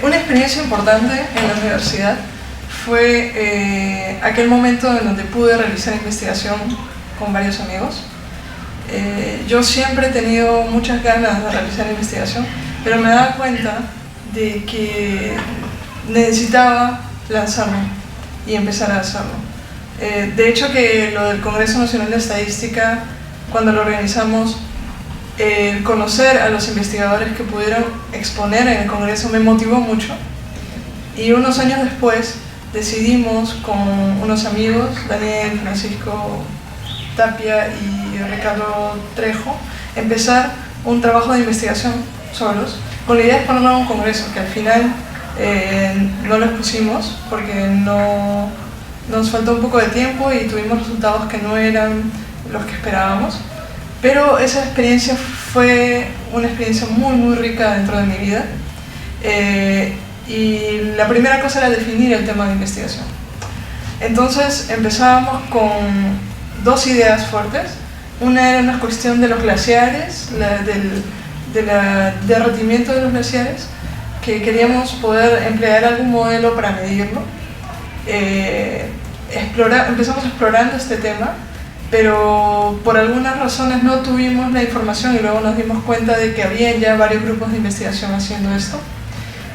Una experiencia importante en la universidad fue aquel momento en donde pude realizar investigación con varios amigos. Yo siempre he tenido muchas ganas de realizar investigación, pero me daba cuenta de que necesitaba lanzarme y empezar a hacerlo. De hecho, que lo del Congreso Nacional de Estadística, cuando lo organizamos, conocer a los investigadores que pudieron exponer en el Congreso me motivó mucho, y unos años después decidimos con unos amigos, Daniel, Francisco Tapia y Ricardo Trejo, empezar un trabajo de investigación solos, con la idea de ponerlo en un congreso, que al final no lo expusimos porque nos faltó un poco de tiempo y tuvimos resultados que no eran los que esperábamos. Pero esa experiencia fue una experiencia muy rica dentro de mi vida, y la primera cosa era definir el tema de investigación. Entonces empezábamos con dos ideas fuertes. Una era una cuestión de los glaciares, del derretimiento de los glaciares, que queríamos poder emplear algún modelo para medirlo. Empezamos explorando este tema, pero por algunas razones no tuvimos la información y luego nos dimos cuenta de que había ya varios grupos de investigación haciendo esto,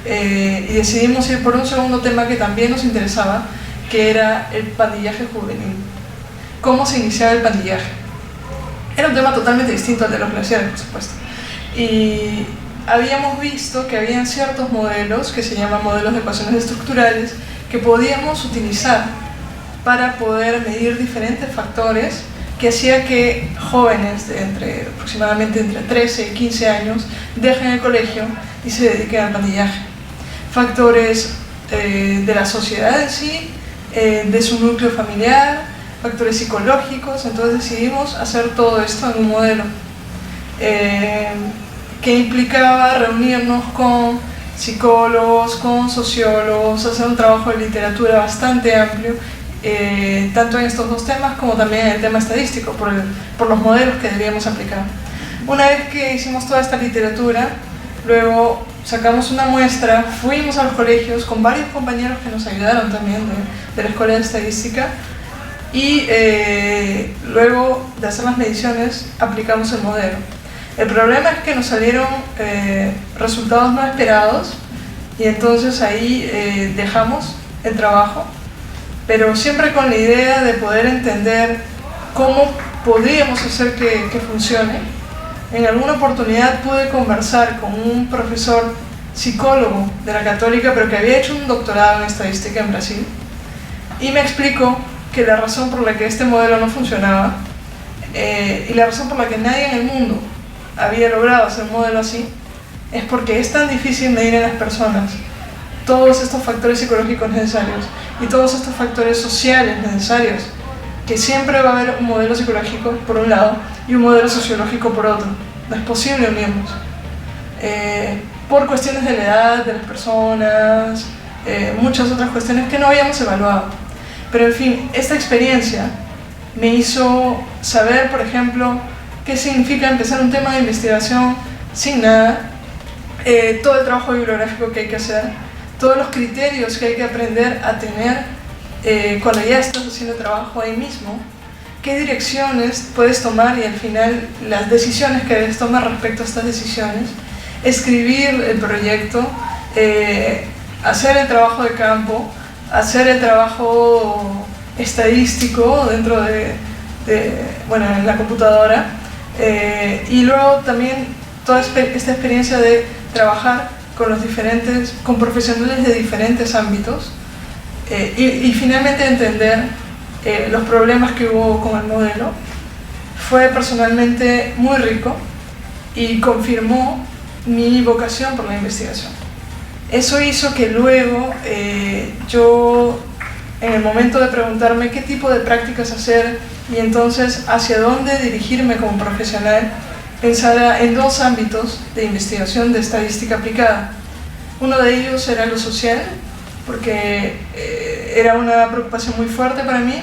y decidimos ir por un segundo tema que también nos interesaba, que era el pandillaje juvenil. ¿Cómo se iniciaba el pandillaje? Era un tema totalmente distinto al de los glaciares, por supuesto, y habíamos visto que habían ciertos modelos que se llaman modelos de ecuaciones estructurales que podíamos utilizar para poder medir diferentes factores que hacía que jóvenes de aproximadamente entre 13 y 15 años dejen el colegio y se dediquen al pandillaje. Factores de la sociedad en sí, de su núcleo familiar, factores psicológicos. Entonces decidimos hacer todo esto en un modelo que implicaba reunirnos con psicólogos, con sociólogos, hacer un trabajo de literatura bastante amplio, tanto en estos dos temas como también en el tema estadístico, por los modelos que debíamos aplicar. Una vez que hicimos toda esta literatura, luego sacamos una muestra, fuimos a los colegios con varios compañeros que nos ayudaron también de la Escuela de Estadística, y luego de hacer las mediciones aplicamos el modelo. El problema es que nos salieron resultados no esperados, y entonces ahí dejamos el trabajo, pero siempre con la idea de poder entender cómo podríamos hacer que funcione. En alguna oportunidad pude conversar con un profesor psicólogo de la Católica, pero que había hecho un doctorado en estadística en Brasil, y me explicó que la razón por la que este modelo no funcionaba, y la razón por la que nadie en el mundo había logrado hacer un modelo así, es porque es tan difícil medir en las personas todos estos factores psicológicos necesarios y todos estos factores sociales necesarios, que siempre va a haber un modelo psicológico por un lado y un modelo sociológico por otro. No es posible unirlos, por cuestiones de la edad de las personas, muchas otras cuestiones que no habíamos evaluado. Pero en fin, esta experiencia me hizo saber, por ejemplo, qué significa empezar un tema de investigación sin nada, todo el trabajo bibliográfico que hay que hacer, todos los criterios que hay que aprender a tener cuando ya estás haciendo trabajo ahí mismo, qué direcciones puedes tomar y al final las decisiones que debes tomar respecto a estas decisiones, escribir el proyecto, hacer el trabajo de campo, hacer el trabajo estadístico dentro en la computadora, y luego también toda esta experiencia de trabajar con profesionales de diferentes ámbitos, y finalmente entender los problemas que hubo con el modelo, fue personalmente muy rico y confirmó mi vocación por la investigación. Eso hizo que luego yo, en el momento de preguntarme qué tipo de prácticas hacer y entonces hacia dónde dirigirme como profesional, pensara en dos ámbitos de investigación de estadística aplicada. Uno de ellos era lo social, porque era una preocupación muy fuerte para mí,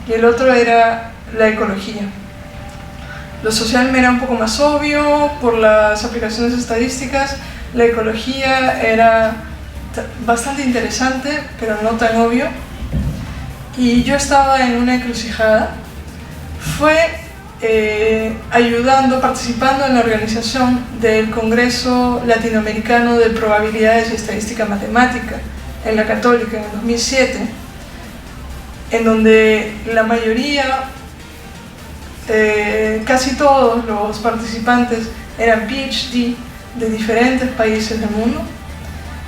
y el otro era la ecología. Lo social me era un poco más obvio por las aplicaciones estadísticas, la ecología era bastante interesante, pero no tan obvio. Y yo estaba en una encrucijada. Fue participando en la organización del Congreso Latinoamericano de Probabilidades y Estadística Matemática en la Católica en el 2007, en donde la mayoría, casi todos los participantes eran PhD de diferentes países del mundo,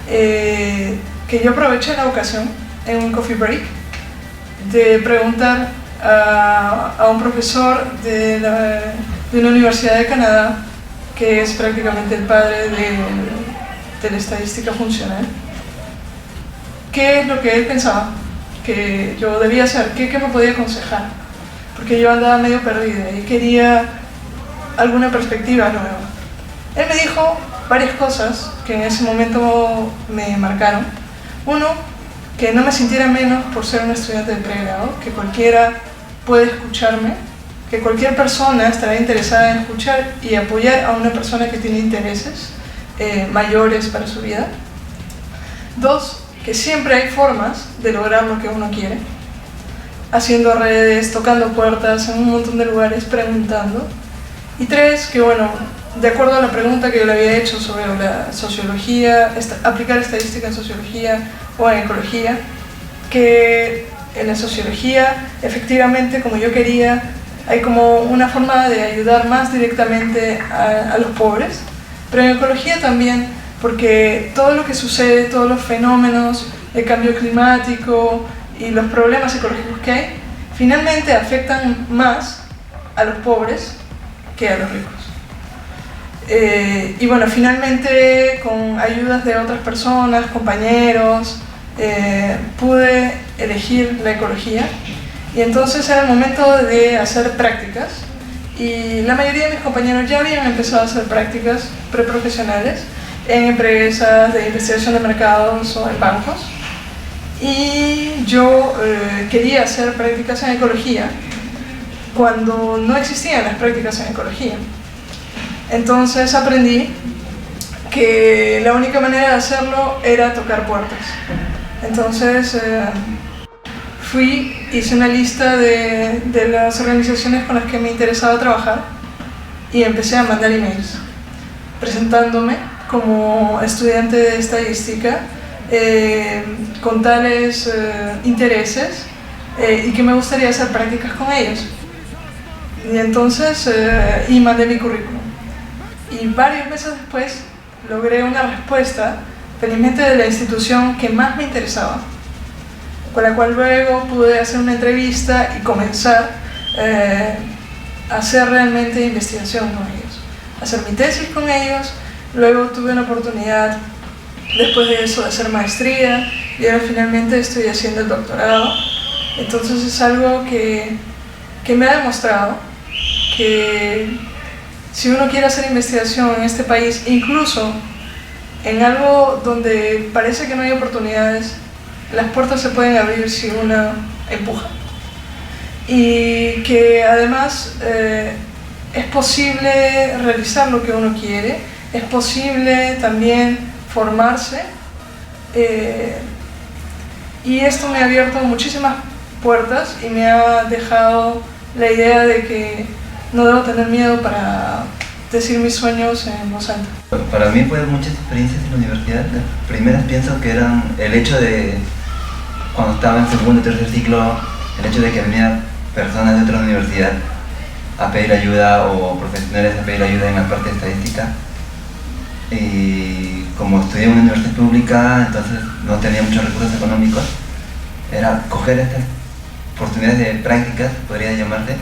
que yo aproveché la ocasión en un coffee break de preguntar a un profesor de una universidad de Canadá, que es prácticamente el padre de la estadística funcional, qué es lo que él pensaba que yo debía hacer, qué me podía aconsejar, porque yo andaba medio perdida y quería alguna perspectiva nueva. Él me dijo varias cosas que en ese momento me marcaron. Uno, que no me sintiera menos por ser un estudiante de pregrado, que cualquiera puede escucharme, que cualquier persona estará interesada en escuchar y apoyar a una persona que tiene intereses mayores para su vida. Dos, que siempre hay formas de lograr lo que uno quiere, haciendo redes, tocando puertas en un montón de lugares, preguntando. Y tres, que bueno, de acuerdo a la pregunta que yo le había hecho sobre la sociología, aplicar estadística en sociología o en ecología, que en la sociología, efectivamente, como yo quería, hay como una forma de ayudar más directamente a los pobres, pero en ecología también, porque todo lo que sucede, todos los fenómenos, el cambio climático y los problemas ecológicos que hay, finalmente afectan más a los pobres que a los ricos. Y bueno, finalmente con ayudas de otras personas, compañeros, pude elegir la ecología, y entonces era el momento de hacer prácticas, y la mayoría de mis compañeros ya habían empezado a hacer prácticas preprofesionales en empresas de investigación de mercados o en bancos, y yo quería hacer prácticas en ecología cuando no existían las prácticas en ecología. Entonces aprendí que la única manera de hacerlo era tocar puertas. Entonces hice una lista de las organizaciones con las que me interesaba trabajar y empecé a mandar emails presentándome como estudiante de estadística con tales intereses y que me gustaría hacer prácticas con ellos. Y entonces mandé mi currículum. Y varios meses después logré una respuesta, felizmente de la institución que más me interesaba, con la cual luego pude hacer una entrevista y comenzar a hacer realmente investigación con ellos, hacer mi tesis con ellos. Luego tuve una oportunidad, después de eso, de hacer maestría, y ahora finalmente estoy haciendo el doctorado. Entonces es algo que me ha demostrado que si uno quiere hacer investigación en este país, incluso en algo donde parece que no hay oportunidades, las puertas se pueden abrir si uno empuja. Y que además es posible realizar lo que uno quiere, es posible también formarse, y esto me ha abierto muchísimas puertas y me ha dejado la idea de que no debo tener miedo para decir mis sueños en voz alta. Para mí fueron muchas experiencias en la universidad. Las primeras pienso que eran el hecho de, cuando estaba en segundo y tercer ciclo, el hecho de que venían personas de otra universidad a pedir ayuda, o profesionales a pedir ayuda en la parte estadística. Y como estudié en una universidad pública, entonces no tenía muchos recursos económicos, era coger estas oportunidades de prácticas, podría llamarse,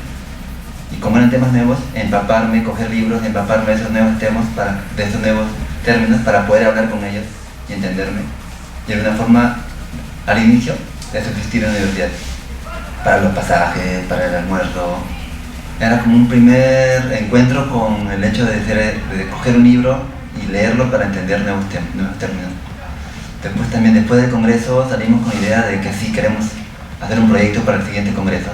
y como eran temas nuevos, empaparme, coger libros, empaparme de esos nuevos temas, de esos nuevos términos, para poder hablar con ellos y entenderme. Y de una forma, al inicio, de subsistir en la universidad, para los pasajes, para el almuerzo. Era como un primer encuentro con el hecho de coger un libro y leerlo para entender nuevos términos. Después también, después del congreso, salimos con la idea de que sí queremos hacer un proyecto para el siguiente congreso.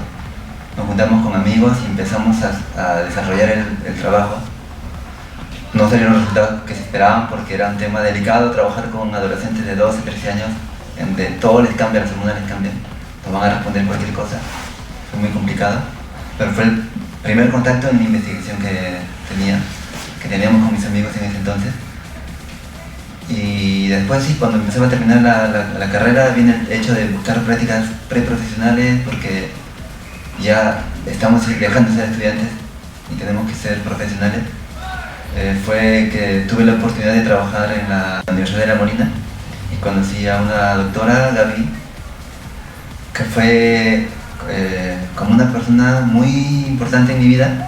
Nos juntamos con amigos y empezamos a desarrollar el trabajo. no salieron los resultados que se esperaban porque era un tema delicado trabajar con adolescentes de 12, 13 años, donde todo les cambia, las hormonas les cambian, no van a responder cualquier cosa, fue muy complicado, pero fue el primer contacto en mi investigación que teníamos con mis amigos en ese entonces. Y después sí, cuando empezaba a terminar la carrera, viene el hecho de buscar prácticas preprofesionales porque ya estamos dejando de ser estudiantes y tenemos que ser profesionales. Fue que tuve la oportunidad de trabajar en la Universidad de La Molina y conocí a una doctora, Gaby, que fue como una persona muy importante en mi vida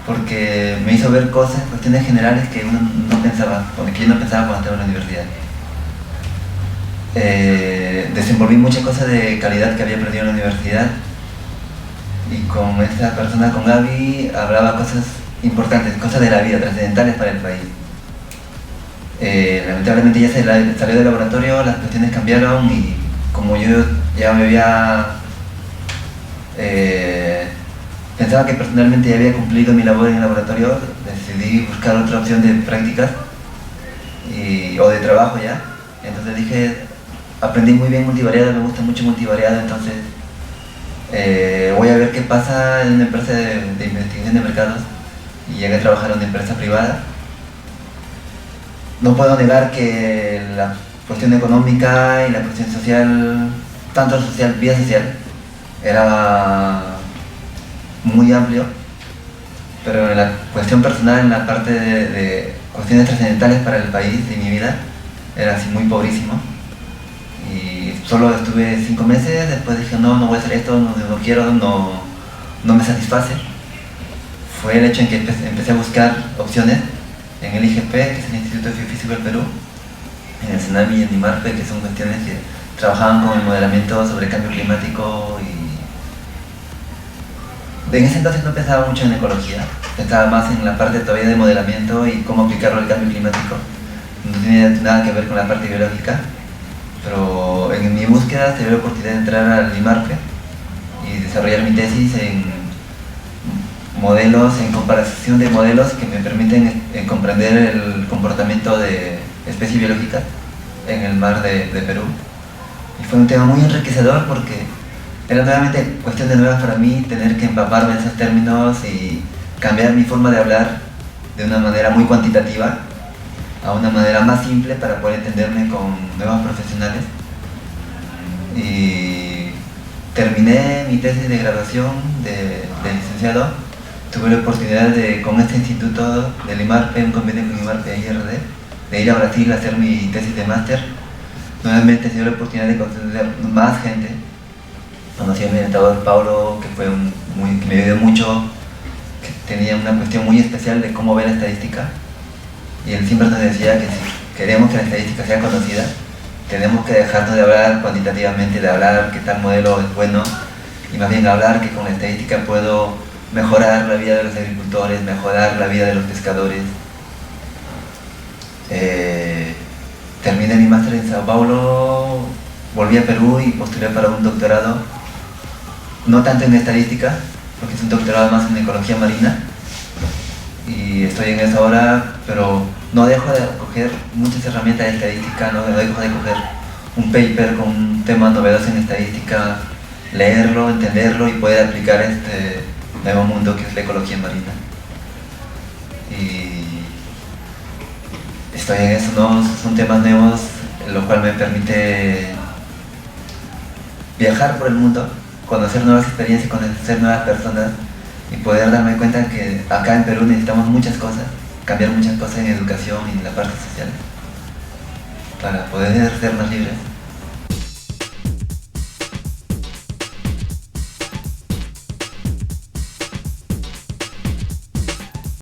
porque me hizo ver cosas, cuestiones generales que uno no pensaba, que yo no pensaba cuando estaba en la universidad. Desenvolví muchas cosas de calidad que había aprendido en la universidad y con esta persona, con Gaby, hablaba cosas importantes, cosas de la vida, trascendentales para el país. Lamentablemente ya salió del laboratorio, las cuestiones cambiaron y como yo ya me había pensaba que personalmente ya había cumplido mi labor en el laboratorio, decidí buscar otra opción de prácticas o de trabajo ya. Entonces dije, aprendí muy bien multivariado, me gusta mucho multivariado, entonces voy a ver qué pasa en una empresa de investigación de mercados y llegué a trabajar en una empresa privada. No puedo negar que la cuestión económica y la cuestión social, tanto social, vía social, era muy amplio, pero en la cuestión personal, en la parte de cuestiones trascendentales para el país y mi vida, era así muy pobrísimo. Y solo estuve 5 meses, después dije no voy a hacer esto, no quiero, no me satisface. Fue el hecho en que empecé a buscar opciones en el IGP, que es el Instituto de Geofísica del Perú, en el CENAMI y en IMARPE, que son cuestiones que trabajaban con el modelamiento sobre cambio climático y en ese entonces no pensaba mucho en ecología, pensaba más en la parte todavía de modelamiento y cómo aplicarlo al cambio climático. No tenía nada que ver con la parte biológica, pero en mi búsqueda se dio la oportunidad de entrar al IMARPE y desarrollar mi tesis en modelos, en comparación de modelos que me permiten comprender el comportamiento de especies biológicas en el mar de Perú. Y fue un tema muy enriquecedor porque era nuevamente cuestión de nuevas para mí, tener que empaparme en esos términos y cambiar mi forma de hablar de una manera muy cuantitativa a una manera más simple para poder entenderme con nuevos profesionales. Y terminé mi tesis de graduación de licenciado. Tuve la oportunidad de, con este instituto del IMARPE, un convenio con IMARPE e IRD, de ir a Brasil a hacer mi tesis de máster. Nuevamente se dio la oportunidad de conocer más gente. Conocí a mi orientador Paulo, que que me ayudó mucho, que tenía una cuestión muy especial de cómo ver la estadística. Y él siempre nos decía que si queremos que la estadística sea conocida, tenemos que dejarnos de hablar cuantitativamente, de hablar que tal modelo es bueno, y más bien hablar que con la estadística puedo mejorar la vida de los agricultores, mejorar la vida de los pescadores. Terminé mi máster en Sao Paulo, volví a Perú y postulé para un doctorado, no tanto en estadística, porque es un doctorado más en ecología marina, y estoy en eso ahora, pero no dejo de coger muchas herramientas de estadística, no dejo de coger un paper con un tema novedoso en estadística, leerlo, entenderlo y poder aplicar este nuevo mundo que es la ecología marina. Y estoy en eso, ¿no? Son temas nuevos, lo cual me permite viajar por el mundo, conocer nuevas experiencias, conocer nuevas personas y poder darme cuenta que acá en Perú necesitamos muchas cosas, cambiar muchas cosas en educación y en la parte social para poder ser más libres.